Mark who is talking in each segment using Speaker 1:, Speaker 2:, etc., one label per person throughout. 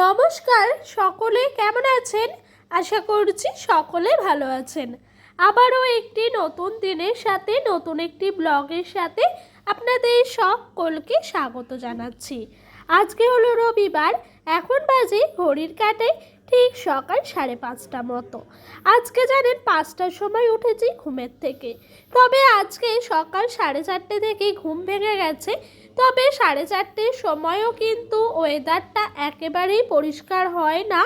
Speaker 1: নমস্কার, সকলে কেমন আছেন? আশা করছি সকলে ভালো আছেন। আবারও একটি নতুন দিনের সাথে নতুন একটি ব্লগের সাথে আপনাদের সকলকে স্বাগত জানাচ্ছি। আজকে হলো রবিবার, এখন বাজে ঘড়ির কাঁটায় ঠিক সকাল 5:30 মতো। আজকে জানেন 5টার সময় উঠেছি ঘুমের থেকে, তবে আজকে সকাল 4:30 থেকেই ঘুম ভেঙে গেছে। তবে 4:30-র সময়ও কিন্তু ওয়েদারটা একেবারেই পরিষ্কার হয় না,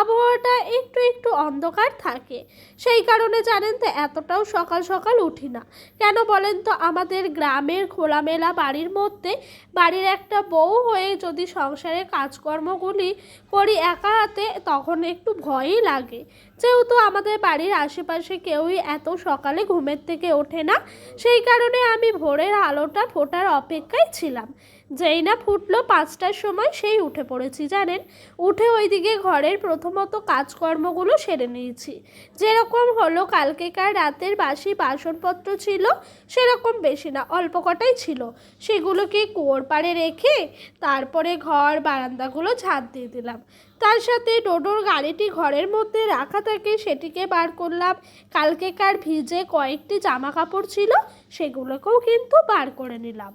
Speaker 1: আবহাওয়াটা একটু একটু অন্ধকার থাকে। সেই কারণে জানেন তো এতটাও সকাল সকাল উঠি না। কেন বলেন তো, আমাদের গ্রামের খোলামেলা বাড়ির মধ্যে বাড়ির একটা বউ হয়ে যদি সংসারের কাজকর্মগুলি করি একা হাতে, তখন একটু ভয়ই লাগে। যেহেতু আমাদের বাড়ির আশেপাশে কেউই এত সকালে ঘুমের থেকে ওঠে না, সেই কারণে আমি ভোরের আলোটা ফোটার অপেক্ষায় ছিলাম। যেই না ফুটলো 5টার সময়, সেই উঠে পড়েছি জানেন। উঠে ওইদিকে ঘরের প্রথমত কাজকর্মগুলো সেরে নিয়েছি। যেরকম হলো, কালকেকার রাতের বাসি বাসনপত্র ছিল, সেরকম বেশি না, অল্প কটাই ছিল। সেগুলোকে কুয়োর পাড়ে রেখে তারপরে ঘর বারান্দাগুলো ঝাঁট দিয়ে দিলাম। তার সাথে ডোডোর গাড়িটি ঘরের মধ্যে রাখা থাকে, সেটিকে বার করলাম। কালকেকার ভিজে কয়েকটি জামা কাপড় ছিল, সেগুলোকেও কিন্তু বার করে নিলাম।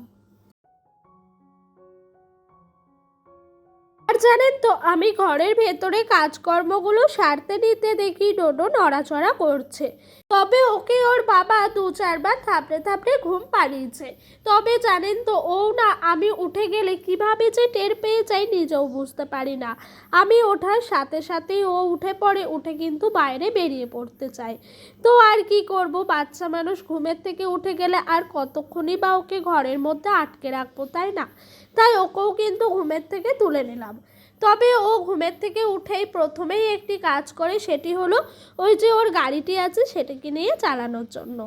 Speaker 1: আর জানেন তো, আমি ঘরের ভেতরে কাজকর্মগুলো সারতে নিতে দেখি ডোডো নড়াচড়া করছে। তবে ওকে ওর বাবা 2-4 বার থাপড়ে থাপড়ে ঘুম পাড়িয়েছে। তবে জানেন তো, ও না আমি উঠে গেলে কিভাবে যে টের পেয়ে যাই নিজেও বুঝতে পারি না। আমি ওঠার সাথে সাথেই ও উঠে পড়ে, উঠে কিন্তু বাইরে বেরিয়ে পড়তে চায়। তো আর কি করব, বাচ্চা মানুষ ঘুমের থেকে উঠে গেলে আর কতক্ষণই বা ওকে ঘরের মধ্যে আটকে রাখবো, তাই না? তাই ওকেও কিন্তু ঘুমের থেকে তুলে নিলাম। তবে ও ঘুমের থেকে উঠেই প্রথমেই একটি কাজ করে, সেটি হলো ওই যে ওর গাড়িটি আছে সেটাকে নিয়ে চালানোর জন্য।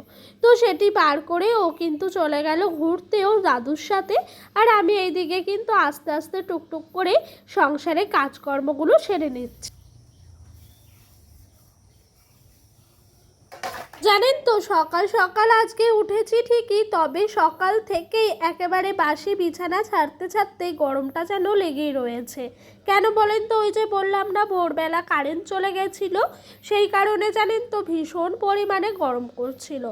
Speaker 1: তো সেটি বার করে ও কিন্তু চলে গেল ঘুরতে ওর দাদুর সাথে। আর আমি এইদিকে কিন্তু আস্তে আস্তে টুকটুক করে সংসারে কাজকর্মগুলো সেরে নিচ্ছি। জানেন তো, সকাল সকাল আজকে উঠেছি ঠিকই, তবে সকাল থেকেই একেবারে বাসি বিছানা ছাড়তে ছাড়তে গরমটা যেন লেগেই রয়েছে। কেন বলেন তো, ওই যে বললাম না ভোরবেলা কারেন্ট চলে গেছিল, সেই কারণে জানেন তো ভীষণ পরিমাণে গরম করছিল।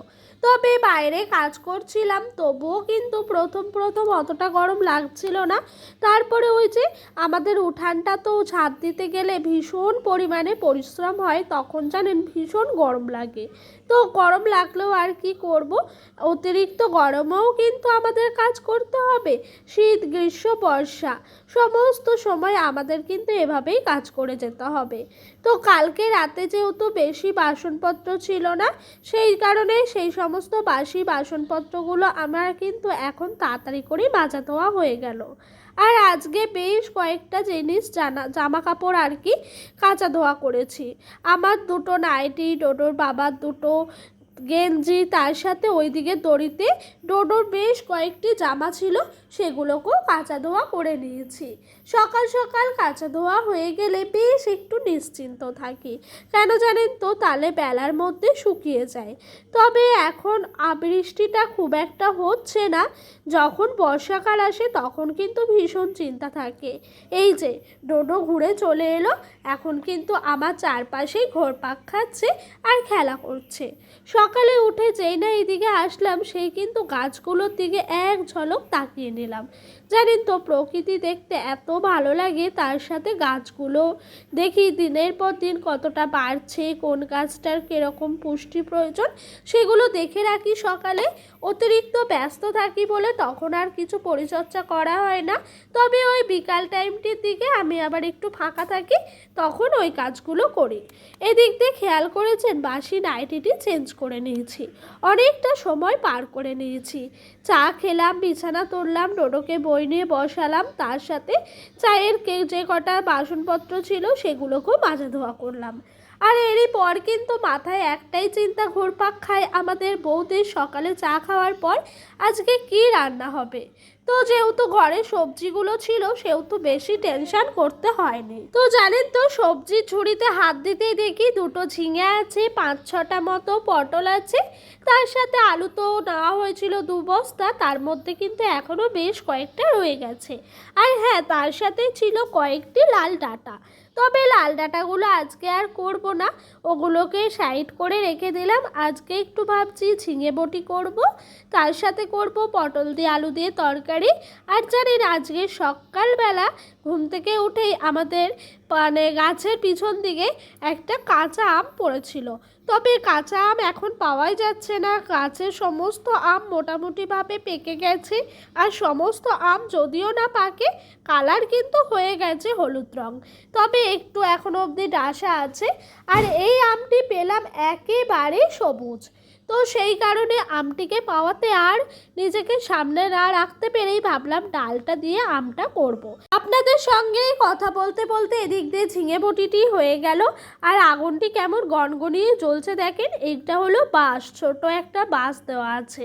Speaker 1: তবে বাইরে কাজ করছিলাম, তবুও কিন্তু প্রথম প্রথম অতটা গরম লাগছিল না। তারপরে ওই যে আমাদের উঠানটা তো ঝাঁট দিতে গেলে ভীষণ পরিমাণে পরিশ্রম হয়, তখন জানেন ভীষণ গরম লাগে। তো গরম লাগলেও আর কি করব, অতিরিক্ত গরমেও কিন্তু আমাদের কাজ করতে হবে। শীত গ্রীষ্ম বর্ষা সমস্ত সময় আমাদের কিন্তু এভাবেই কাজ করে যেতে হবে। তো কালকে রাতে যেহেতু বেশি বাসনপত্র ছিল না, সেই কারণে সেই সমস্ত বাসি বাসনপত্রগুলো আমার কিন্তু এখন তাড়াতাড়ি করে মাজা ধোয়া হয়ে গেল। আর আজকে বেশ কয়েকটা জিনিস জামা কাপড় আর কি কাচা ধোয়া করেছি। আমার দুটো নাইটি, ডোডোর বাবার দুটো গেঞ্জি, তার সাথে ওইদিকে দড়িতে ডোডোর বেশ কয়েকটি জামা ছিল, সেগুলোকেও কাচা ধোয়া করে নিয়েছি। সকাল সকাল কাচা ধোয়া হয়ে গেলে বেশ একটু নিশ্চিন্ত থাকি। কেন জানেন তো, তাহলে বেলার মধ্যে শুকিয়ে যায়। তবে এখন বৃষ্টিটা খুব একটা হচ্ছে না। যখন বর্ষাকাল আসে তখন কিন্তু ভীষণ চিন্তা থাকে। এই যে ডোডো ঘুরে চলে এলো, এখন কিন্তু আমার চারপাশেই ঘোরপাক খাচ্ছে আর খেলা করছে। সকালে উঠে যেই না এদিকে আসলাম, সেই কিন্তু গাছগুলোর দিকে এক ঝলক তাকিয়ে নিলাম। জানেন তো, প্রকৃতি দেখতে এত ভালো লাগে, তার সাথে গাছগুলো দেখি দিনের পর দিন কতটা বাড়ছে, কোন গাছটার কীরকম পুষ্টি প্রয়োজন সেগুলো দেখে রাখি সকালে। অতিরিক্ত ব্যস্ত থাকি বলে তখন আর কিছু পরিচর্যা করা হয় না। তবে ওই বিকাল টাইমটির দিকে আমি আবার একটু ফাঁকা থাকি, তখন ওই কাজগুলো করি। এদিক দিয়ে খেয়াল করেছেন, বাসি নাইটিটি চেঞ্জ করে নিয়েছি, অনেকটা সময় পার করে নিয়েছি। চা খেলাম, বিছানা তুললাম, ডোডোকে বই নিয়ে বসালাম, তার সাথে চায়ের যে কটা বাসনপত্র ছিল সেগুলোকেও মাজা ধোয়া করলাম। আর এরই পর কিন্তু মাথায় একটাই চিন্তা ঘুরপাক খায় আমাদের বউদের, সকালে চা খাওয়ার পর আজকে কি রান্না হবে। তো যেহেতু ঘরে সবজিগুলো ছিল সেহেতু বেশি টেনশন করতে হয়নি। তো জানেন তো সবজির ঝুড়িতে হাত দিতেই দেখি দুটো ঝিঙে আছে, 5-6টা মতো পটল আছে, তার সাথে আলু তো নেওয়া হয়েছিল 2 বস্তা, তার মধ্যে কিন্তু এখনও বেশ কয়েকটা রয়ে গেছে। আর হ্যাঁ, তার সাথে ছিল কয়েকটি লাল ডাঁটা। তবে লাল ডাঁটাগুলো আজকে আর করব না, ওগুলোকে সাইড করে রেখে দিলাম। আজকে একটু ভাবছি ঝিঙে বটি করব, তার সাথে করব পটল দিয়ে আলু দিয়ে তরকারি। আর জানেন আজকে সকালবেলা ঘুম থেকে উঠেই আমাদের মানে গাছের পিছন দিকে একটা কাঁচা আম পড়েছিল। তবে কাঁচা আম এখন পাওয়াই যাচ্ছে না, গাছের সমস্ত আম মোটামুটিভাবে পেকে গেছে। আর সমস্ত আম যদিও না পাকে, কালার কিন্তু হয়ে গেছে হলুদ রং, তবে একটু এখনো অবধি ডাসা আছে। আর এই আমটি পেলাম একেবারে সবুজ। তো সেই কারণে আমটিকে পাওয়াতে আর নিজেকে সামনে না রাখতে পেরেই ভাবলাম ডালটা দিয়ে আমটা করব। আপনাদের সঙ্গে কথা বলতে বলতে এদিক দিয়ে ঝিঙে বটিটি হয়ে গেল। আর আগুনটি কেমন গনগনিয়ে জ্বলছে দেখেন, এইটা হলো বাঁশ, ছোট একটা বাঁশ দেওয়া আছে।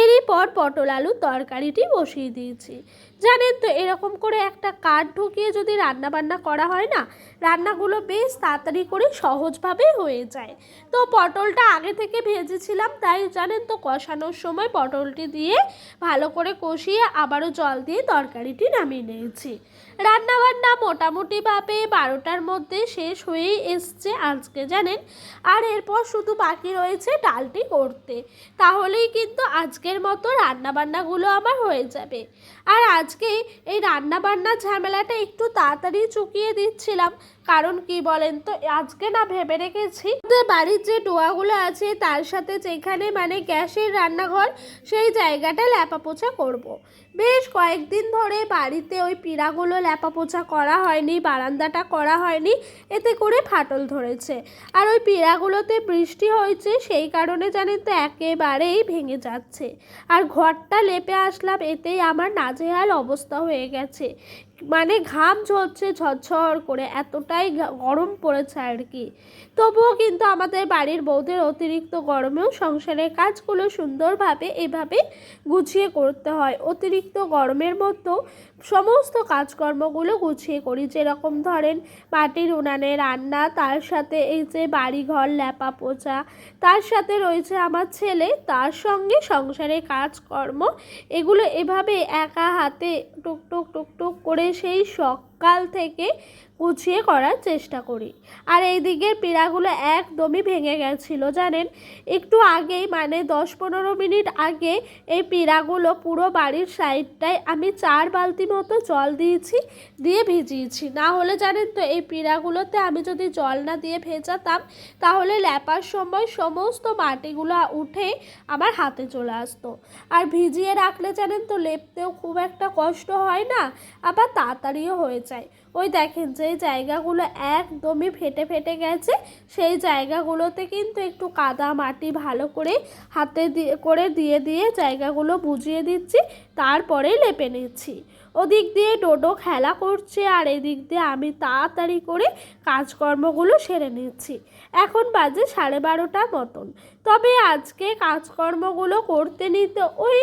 Speaker 1: এরই পর পটল আলুর তরকারিটি বসিয়ে দিয়েছি। জানেন তো এরকম করে একটা কাঠ ঢুকিয়ে যদি রান্না বান্না করা হয় না, রান্নাগুলো বেশ তাড়াতাড়ি করে সহজভাবে হয়ে যায়। তো পটলটা আগে থেকে ভেজেছিলাম, তাই জানেন তো কষানোর সময় পটলটি দিয়ে ভালো করে কষিয়ে আবারও জল দিয়ে তরকারিটি নামিয়ে নিয়েছি। রান্নাবান্না মোটামুটিভাবে 12টার মধ্যে শেষ হয়েই এসছে আজকে জানেন। আর এরপর শুধু বাকি রয়েছে ডালটি করতে, তাহলেই কিন্তু আজকের মতো রান্নাবান্নাগুলো আমার হয়ে যাবে। আর আজকে এই রান্নাবান্নার ঝামেলাটা একটু তাড়াতাড়ি চুকিয়ে দিচ্ছিলাম, কারণ কি বলেন তো, আজকে না ভেবে রেখেছি বাড়ির যে ডোয়াগুলো আছে তার সাথে যেখানে মানে গ্যাসের রান্নাঘর, সেই জায়গাটা ল্যাপাপোছা করব। বেশ কয়েকদিন ধরে বাড়িতে ওই পিঁড়াগুলো ল্যাপাপোছা করা হয়নি, বারান্দাটা করা হয়নি, এতে করে ফাটল ধরেছে। আর ওই পিঁড়াগুলোতে বৃষ্টি হয়েছে, সেই কারণে জানেন তো একেবারেই ভেঙে যাচ্ছে। আর ঘরটা লেপে আসলাম, এতেই আমার নাজেহাল অবস্থা হয়ে গেছে, মানে ঘাম ঝরছে ঝরঝর করে, এতটাই গরম পড়েছে আর কি। তবুও কিন্তু আমাদের বাড়ির বউদের অতিরিক্ত গরমেও সংসারের কাজগুলো সুন্দরভাবে এভাবে গুছিয়ে করতে হয়। অতিরিক্ত গরমের মধ্যেও সমস্ত কাজকর্মগুলো গুছিয়ে করি, যেরকম ধরেন মাটির উনানে রান্না, তার সাথে এই যে বাড়িঘর ল্যাপা পোছা, তার সাথে রয়েছে আমার ছেলে, তার সঙ্গে সংসারের কাজকর্ম, এগুলো এভাবে একা হাতে টুকটুক টুকটুক করে সেই সকাল থেকে গুছিয়ে করার চেষ্টা করি। আর এই দিকের পিঁড়াগুলো একদমই ভেঙে গেছিলো জানেন, একটু আগেই মানে 10-15 মিনিট আগে এই পিঁড়াগুলো পুরো বাড়ির সাইডটায় আমি 4 বালতি মতো জল দিয়েছি, দিয়ে ভিজিয়েছি। না হলে জানেন তো এই পিঁড়াগুলোতে আমি যদি জল না দিয়ে ভেজাতাম, তাহলে ল্যাপার সময় সমস্ত মাটিগুলো উঠে আমার হাতে চলে আসতো। আর ভিজিয়ে রাখলে জানেন তো লেপতেও খুব একটা কষ্ট হয় না, আবার তাড়াতাড়িও হয়ে যায়। ওই দেখেন যে জায়গাগুলো একদমই ফেটে ফেটে গেছে, সেই জায়গাগুলোতে কিন্তু একটু কাদা মাটি ভালো করে হাতে দিয়ে দিয়ে জায়গাগুলো বুঝিয়ে দিচ্ছি, তারপরে লেপে নিচ্ছি। ওদিক দিয়ে ডোডো খেলা করছে, আর এদিক দিয়ে আমি তাড়াতাড়ি করে কাজকর্মগুলো সেরে নিচ্ছি। এখন বাজে 12:30 মতন। তবে আজকে কাজকর্মগুলো করতে নিতে ওই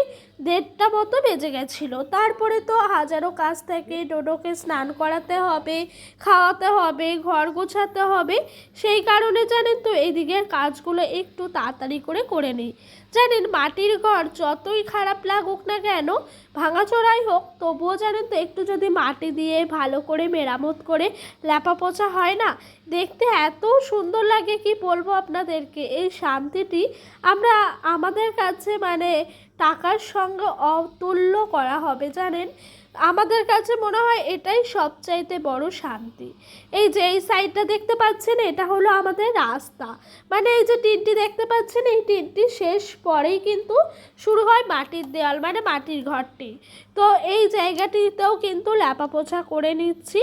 Speaker 1: 1:30 মতো বেজে গেছিলো। তারপরে তো হাজারো কাজ থাকে, ডোডোকে স্নান করাতে হবে, খাওয়াতে হবে, ঘর গোছাতে হবে, সেই কারণে জানেন তো এদিকের কাজগুলো একটু তাড়াতাড়ি করে নিই। জানেন মাটির ঘর যতই খারাপ লাগুক না কেন, ভাঙাচোরাই হোক, তবুও জানেন তো একটু যদি মাটি দিয়ে ভালো করে মেরামত করে ল্যাপা পোছা হয় না, দেখতে এত সুন্দর লাগে কি বলবো আপনাদেরকে। এই শান্তিটি আমরা আমাদের কাছে মানে টাকার সঙ্গে অতুল্য করা হবে জানেন। আমাদের কাছে মনে হয় এটাই সবচাইতে বড় শান্তি। এই যে এই সাইডটা দেখতে পাচ্ছেন, এটা হলো আমাদের রাস্তা, মানে এই যে টিনটি দেখতে পাচ্ছেন, এই টিনটি শেষ পরেই কিন্তু শুরু হয় মাটির দেওয়াল, মানে মাটির ঘরটি। তো এই জায়গাটিতেও কিন্তু ল্যাপা পোছা করে নিচ্ছি।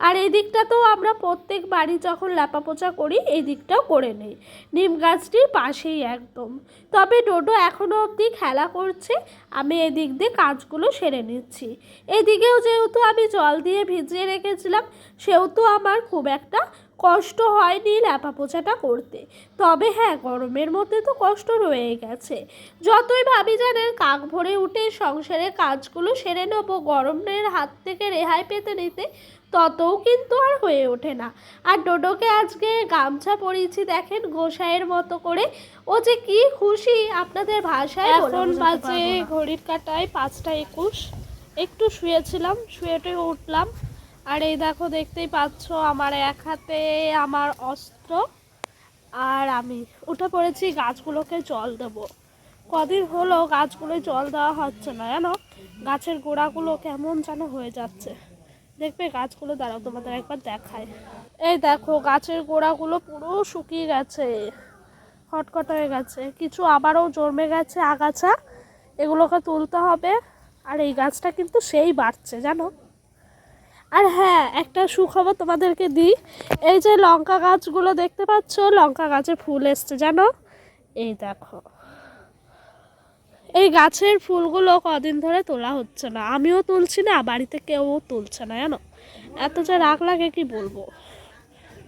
Speaker 1: আর এই দিকটাতেও আমরা প্রত্যেক বাড়ি যখন ল্যাপা পোছা করি এই দিকটাও করে নিই, নিম গাছটির পাশেই একদম। তবে ডোডো এখনও অবধি খেলা করছে, আমি এদিক দিয়ে কাজগুলো সেরে নিচ্ছি। এদিকেও যেহেতু আমি জল দিয়ে ভিজিয়ে রেখেছিলাম, সেহেতু আমার খুব একটা কষ্ট হয়নি ল্যাপা পোছাটা করতে। তবে হ্যাঁ, গরমের মধ্যে তো কষ্ট রয়ে গেছে। যতই ভাবি জানেন কাক ভরে উঠে সংসারের কাজগুলো সেরে নেবো গরমের হাত থেকে রেহাই পেতে নিতে, ততও কিন্তু আর হয়ে ওঠে না। আর ডোডোকে আজকে গামছা পরিয়েছি দেখেন গোসাইয়ের মতো করে, ও যে কি খুশি আপনাদের ভাষায় এখন বাজে ঘড়ির কাঁটায় 5টা 21। একটু শুয়েছিলাম, শুয়ে উঠলাম। আর এই দেখো দেখতেই পাচ্ছ আমার এক হাতে আমার অস্ত্র, আর আমি উঠে পড়েছি গাছগুলোকে জল দেবো। কদিন হলো গাছগুলোয় জল দেওয়া হচ্ছে না জানো, গাছের গোড়াগুলো কেমন যেন হয়ে যাচ্ছে। দেখবে গাছগুলো দাঁড়াও তোমাদের একবার দেখায়। এই দেখো গাছের গোড়াগুলো পুরো শুকিয়ে গেছে, খটখট হয়ে গেছে, কিছু আবারও জন্মে গেছে আগাছা, এগুলোকে তুলতে হবে। আর এই গাছটা কিন্তু সেই বাড়ছে জানো। আর হ্যাঁ, একটা সুখবর তোমাদেরকে দিই, এই যে লঙ্কা গাছগুলো দেখতে পাচ্ছ, লঙ্কা গাছে ফুল এসছে জানো। এই দেখো এই গাছের ফুলগুলো কদিন ধরে তোলা হচ্ছে না, আমিও তুলছি না, বাড়িতে কেউ তুলছে না জানো। এত যে রাগ লাগে কি বলবো।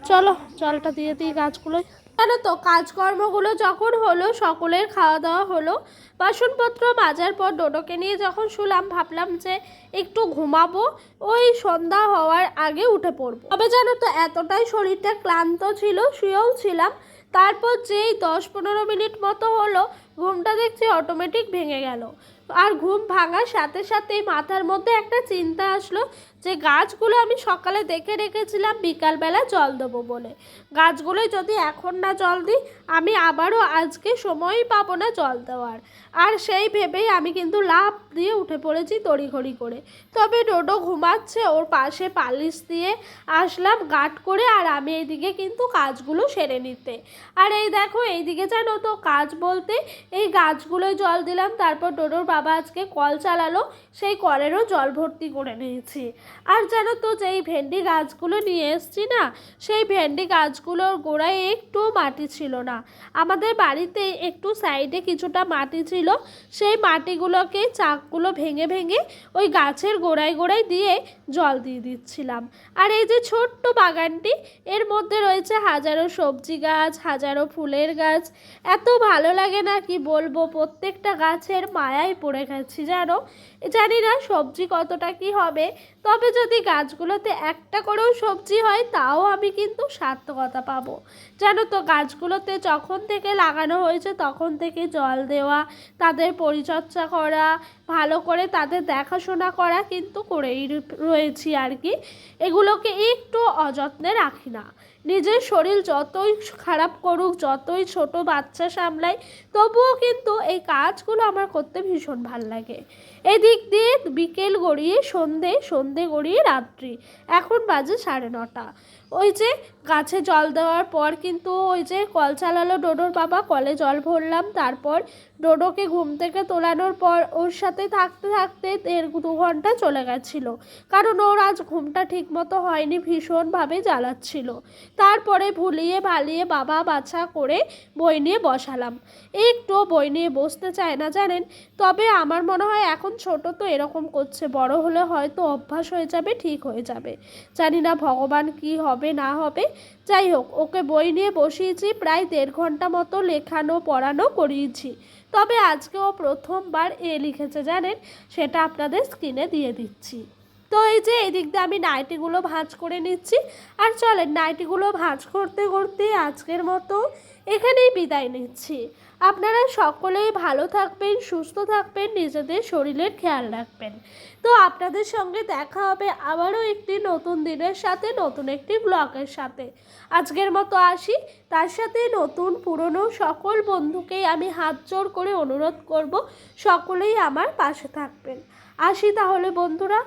Speaker 1: চলো জলটা দিয়ে দিই গাছগুলোয়। জানো তো কাজকর্মগুলো যখন হলো, সকলের খাওয়া দাওয়া হলো, বাসনপত্র মাজার পর ডোডোকে নিয়ে যখন শুলাম, ভাবলাম যে একটু ঘুমাবো, ওই সন্ধ্যা হওয়ার আগে উঠে পড়বো। তবে জানো তো এতটাই শরীরটা ক্লান্ত ছিল, শুয়েও ছিলাম। তারপর যেই 10-15 মিনিট মতো হলো, ঘুমটা দেখছি অটোমেটিক ভেঙে গেল। আর ঘুম ভাঙার সাথে সাথেই মাথার মধ্যে একটা চিন্তা আসলো যে গাছগুলো আমি সকালে দেখে রেখেছিলাম বিকালবেলা জল দেবো বলে, গাছগুলোয় যদি এখন না জল দিই আমি আবারও আজকে সময়ই পাবো না জল দেওয়ার। আর সেই ভেবেই আমি কিন্তু লাফ দিয়ে উঠে পড়েছি তড়িঘড়ি করে। তবে ডোডো ঘুমাচ্ছে, ওর পাশে পালিশ দিয়ে আসলাম গাট করে, আর আমি এইদিকে কিন্তু কাজগুলো সেরে নিতে। আর এই দেখো এইদিকে জানো তো কাজ বলতে এই গাছগুলোয় জল দিলাম, তারপর ডোডোর বাবা আজকে কল চালালো, সেই কলেরও জল ভর্তি করে নিয়েছি। আর জানো তো যেই ভেন্ডি গাছগুলো নিয়ে এসছি না, সেই ভেন্ডি গাছগুলোর গোড়ায় একটু মাটি ছিল না। আমাদের বাড়িতে একটু সাইডে কিছুটা মাটি ছিল, সেই মাটিগুলোকে চাকগুলো ভেঙে ভেঙে ওই গাছের গোড়ায় গোড়ায় দিয়ে জল দিয়ে দিচ্ছিলাম। আর এই যে ছোট্ট বাগানটি, এর মধ্যে রয়েছে হাজারো সবজি গাছ, হাজারো ফুলের গাছ। এত ভালো লাগে না কি বলবো, প্রত্যেকটা গাছের মায়ায় পড়ে গেছি জানো। জানি না সবজি কতটা কি হবে, তবে যদি গাছগুলোতে একটা করেও সবজি হয় তাও আমি কিন্তু সার্থকতা পাবো। জানো তো গাছগুলোতে যখন থেকে লাগানো হয়েছে তখন থেকে জল দেওয়া, তাদের পরিচর্যা করা, ভালো করে তাদের দেখাশোনা করা কিন্তু করেই রয়েছি আর কি। এগুলোকে একটু অযত্নে রাখি না। নিজের শরীর যতই খারাপ করুক, যতই ছোট বাচ্চা সামলাই, তবুও কিন্তু এই কাজগুলো আমার করতে ভীষণ ভাল লাগে। এদিক দিয়ে বিকেল গড়িয়ে সন্ধে গড়িয়ে রাত্রি, এখন বাজে 9:30। ওই যে গাছে জল দেওয়ার পর কিন্তু ওই যে কল চালালো ডোডোর বাবা, কলে জল ভরলাম। তারপর ডোডোকে ঘুম থেকে তোলানোর পর ওর সাথে থাকতে থাকতে 1.5-2 ঘন্টা চলে গেছিলো, কারণ ওর আজ ঘুমটা ঠিক মতো হয়নি, ভীষণভাবে জ্বালাচ্ছিল। তারপরে ভুলিয়ে ভালিয়ে বাবা বাছা করে বই নিয়ে বসালাম। একটু বই নিয়ে বসতে চায় না জানেন। তবে আমার মনে হয় এখন ছোট তো এরকম করছে, বড় হলে হয়তো অভ্যাস হয়ে যাবে, ঠিক হয়ে যাবে। জানি না ভগবান কি হবে না হবে। যাই হোক, ওকে বই নিয়ে বসিয়েছি, প্রায় 1.5 ঘন্টা মতো লেখানো পড়ানো করিয়েছি। তবে আজকে ও প্রথমবার লিখেছে জানেন, সেটা আপনাদের স্ক্রিনে দিয়ে দিচ্ছি। তো এই যে এদিক দিয়ে আমি নাইটিগুলো ভাঁজ করে নিচ্ছি। আর চলেন নাইটিগুলো ভাঁজ করতে করতে আজকের মতো এখানেই বিদায় নিচ্ছি। আপনারা সকলেই ভালো থাকবেন, সুস্থ থাকবেন, নিজেদের শরীরের খেয়াল রাখবেন। তো আপনাদের সঙ্গে দেখা হবে আবারও একটি নতুন দিনের সাথে, নতুন একটি ব্লগের সাথে। আজকের মতো আসি, তার সাথে নতুন পুরনো সকল বন্ধুকেই আমি হাত জোড় করে অনুরোধ করব সকলেই আমার পাশে থাকবেন। আসি তাহলে বন্ধুরা।